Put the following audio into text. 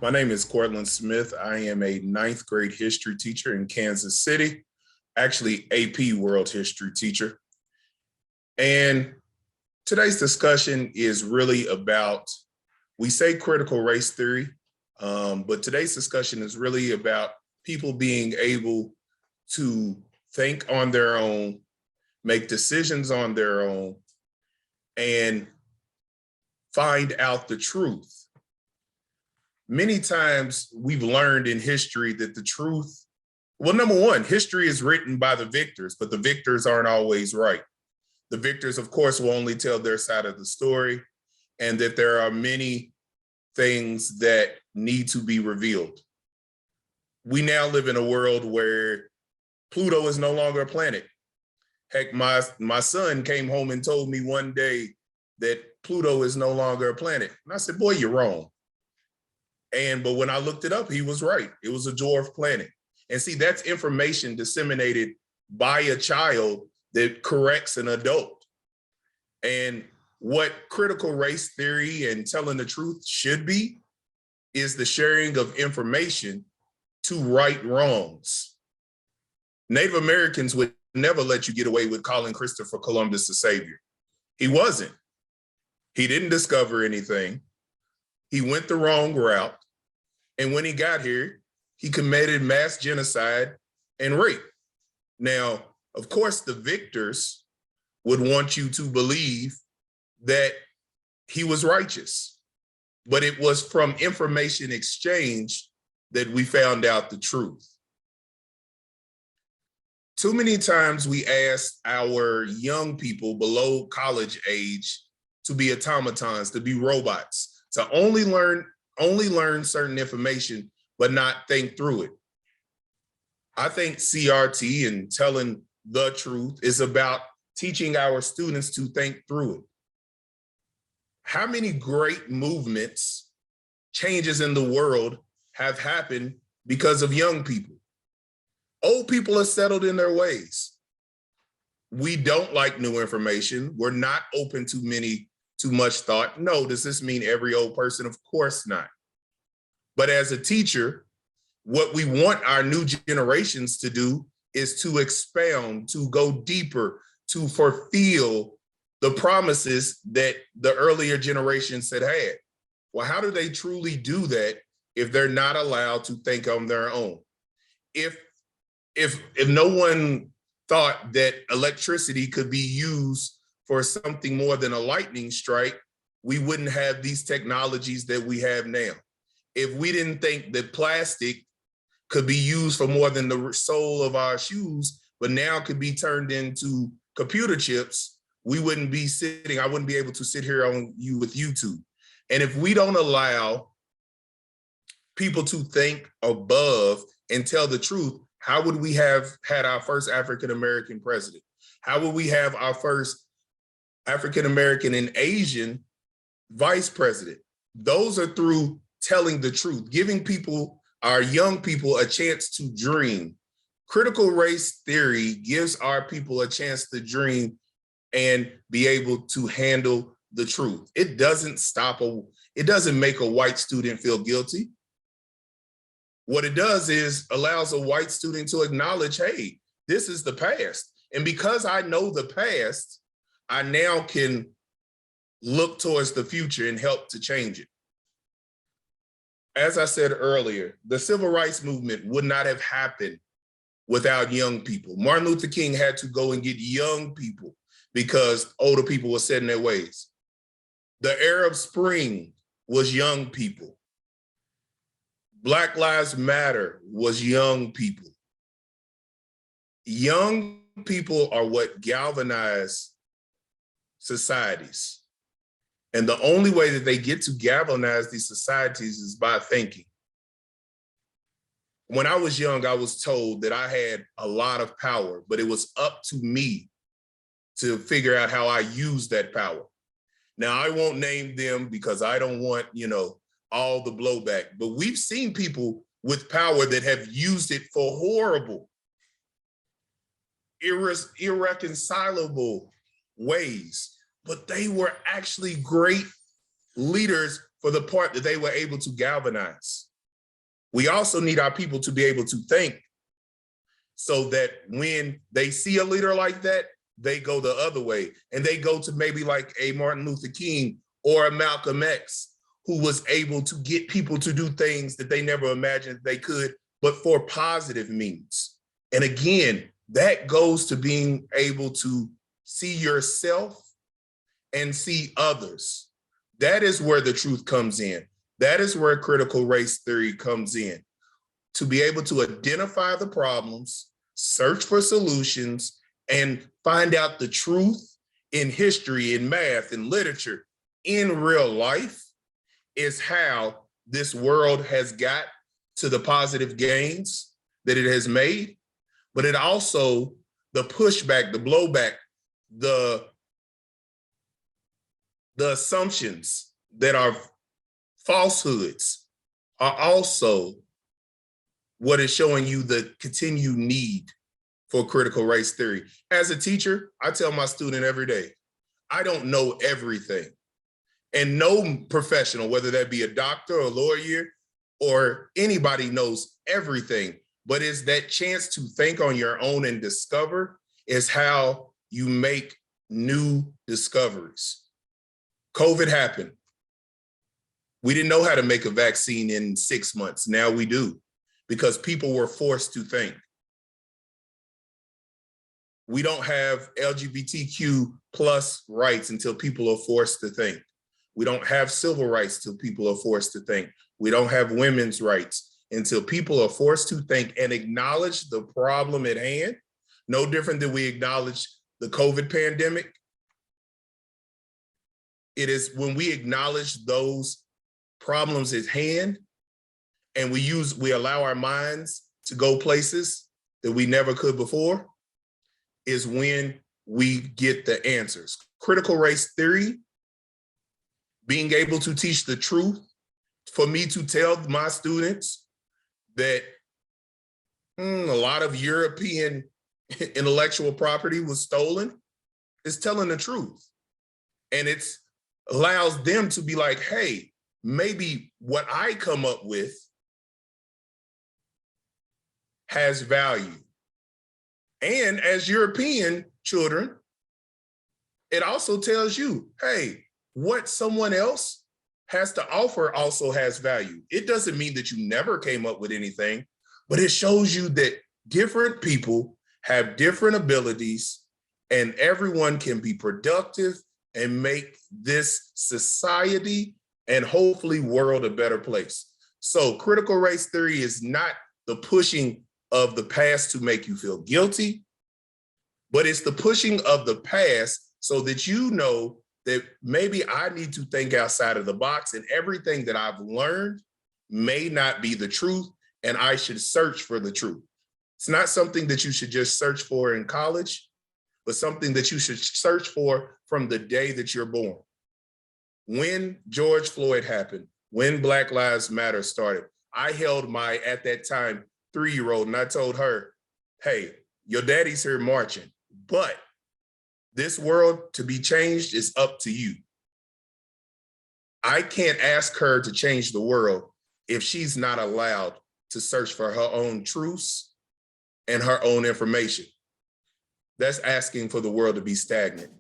My name is Courtland Smith. I am a ninth grade history teacher in Kansas City, actually AP World History teacher. And today's discussion is really about, we say critical race theory, but today's discussion is really about people being able to think on their own, make decisions on their own, and find out the truth. Many times we've learned in history that the truth, well, number one, history is written by the victors, but the victors aren't always right. The victors, of course, will only tell their side of the story, and that there are many things that need to be revealed. We now live in a world where Pluto is no longer a planet. Heck, my son came home and told me one day that Pluto is no longer a planet. And I said, boy, you're wrong. But when I looked it up, he was right. It was a dwarf planet. And see, that's information disseminated by a child that corrects an adult. And what critical race theory and telling the truth should be is the sharing of information to right wrongs. Native Americans would never let you get away with calling Christopher Columbus the savior. He wasn't. He didn't discover anything. He went the wrong route. And when he got here, he committed mass genocide and rape. Now, of course, the victors would want you to believe that he was righteous, but it was from information exchange that we found out the truth. Too many times we ask our young people below college age to be automatons, to be robots, to only learn certain information, but not think through it. I think CRT and telling the truth is about teaching our students to think through it. How many great movements, changes in the world have happened because of young people? Old people are settled in their ways. We don't like new information. We're not open to too much thought. No, does this mean every old person? Of course not. But as a teacher, what we want our new generations to do is to expound, to go deeper, to fulfill the promises that the earlier generations had had. Well, how do they truly do that if they're not allowed to think on their own? If no one thought that electricity could be used for something more than a lightning strike, we wouldn't have these technologies that we have now. If we didn't think that plastic could be used for more than the sole of our shoes, but now could be turned into computer chips, I wouldn't be able to sit here with YouTube. And if we don't allow people to think above and tell the truth, how would we have had our first African-American president? How would we have our first African-American and Asian vice president? Those are through telling the truth, giving people, our young people, a chance to dream. Critical race theory gives our people a chance to dream and be able to handle the truth. It doesn't make a white student feel guilty. What it does is allows a white student to acknowledge, hey, this is the past. And because I know the past, I now can look towards the future and help to change it. As I said earlier, the civil rights movement would not have happened without young people. Martin Luther King had to go and get young people because older people were set in their ways. The Arab Spring was young people. Black Lives Matter was young people. Young people are what galvanize societies. And the only way that they get to galvanize these societies is by thinking. When I was young, I was told that I had a lot of power, but it was up to me to figure out how I use that power. Now, I won't name them because I don't want, all the blowback, but we've seen people with power that have used it for horrible, irreconcilable ways, but they were actually great leaders for the part that they were able to galvanize. We also need our people to be able to think so that when they see a leader like that, they go the other way and they go to maybe like a Martin Luther King or a Malcolm X, who was able to get people to do things that they never imagined they could, but for positive means. And again, that goes to being able to see yourself and see others. That is where the truth comes in. That is where critical race theory comes in. To be able to identify the problems, search for solutions, and find out the truth in history, in math, in literature, in real life is how this world has got to the positive gains that it has made. But it also, the pushback, the blowback, the assumptions that are falsehoods are also what is showing you the continued need for critical race theory. As a teacher, I tell my student every day, I don't know everything. And no professional, whether that be a doctor or a lawyer or anybody, knows everything. But it's that chance to think on your own and discover is how you make new discoveries. COVID happened. We didn't know how to make a vaccine in 6 months. Now we do, because people were forced to think. We don't have LGBTQ plus rights until people are forced to think. We don't have civil rights till people are forced to think. We don't have women's rights until people are forced to think and acknowledge the problem at hand. No different than we acknowledge the COVID pandemic. It is when we acknowledge those problems at hand and we allow our minds to go places that we never could before, is when we get the answers. Critical race theory, being able to teach the truth, for me to tell my students that a lot of European intellectual property was stolen, is telling the truth. And it allows them to be like, hey, maybe what I come up with has value. And as European children, it also tells you, hey, what someone else has to offer also has value. It doesn't mean that you never came up with anything, but it shows you that different people have different abilities and everyone can be productive and make this society and hopefully world a better place. So critical race theory is not the pushing of the past to make you feel guilty, but it's the pushing of the past so that you know that maybe I need to think outside of the box and everything that I've learned may not be the truth and I should search for the truth. It's not something that you should just search for in college, but something that you should search for from the day that you're born. When George Floyd happened, when Black Lives Matter started, I held my, at that time, 3-year-old and I told her, hey, your daddy's here marching, but this world to be changed is up to you. I can't ask her to change the world if she's not allowed to search for her own truths and her own information. That's asking for the world to be stagnant.